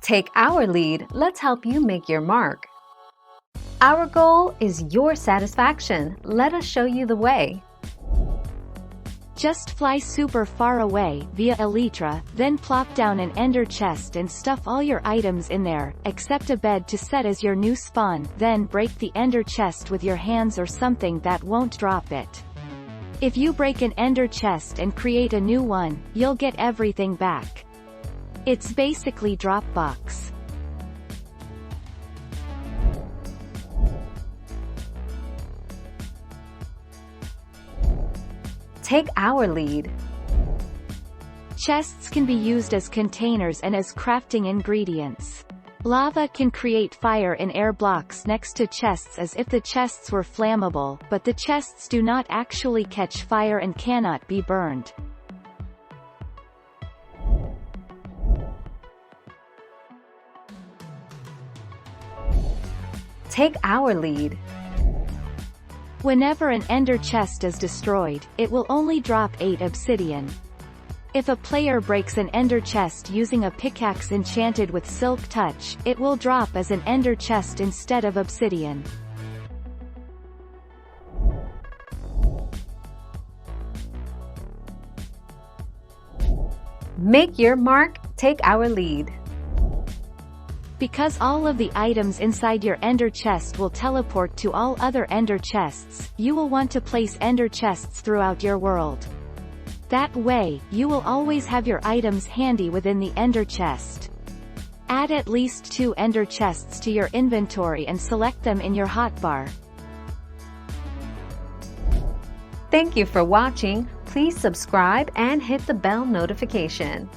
Take our lead, let's help you make your mark. Our goal is your satisfaction. Let us show you the way. Just fly super far away via elytra, then plop down an ender chest and stuff all your items in there, except a bed to set as your new spawn, then break the ender chest with your hands or something that won't drop it. If you break an ender chest and create a new one, you'll get everything back. It's basically Dropbox. Take our lead. Chests can be used as containers and as crafting ingredients. Lava can create fire in air blocks next to chests as if the chests were flammable, but the chests do not actually catch fire and cannot be burned. Take our lead. Whenever an ender chest is destroyed, it will only drop 8 obsidian. If a player breaks an ender chest using a pickaxe enchanted with silk touch, it will drop as an ender chest instead of obsidian. Make your mark, take our lead. Because all of the items inside your ender chest will teleport to all other ender chests, you will want to place ender chests throughout your world. That way, you will always have your items handy within the ender chest. Add at least 2 ender chests to your inventory and select them in your hotbar. Thank you for watching. Please subscribe and hit the bell notification.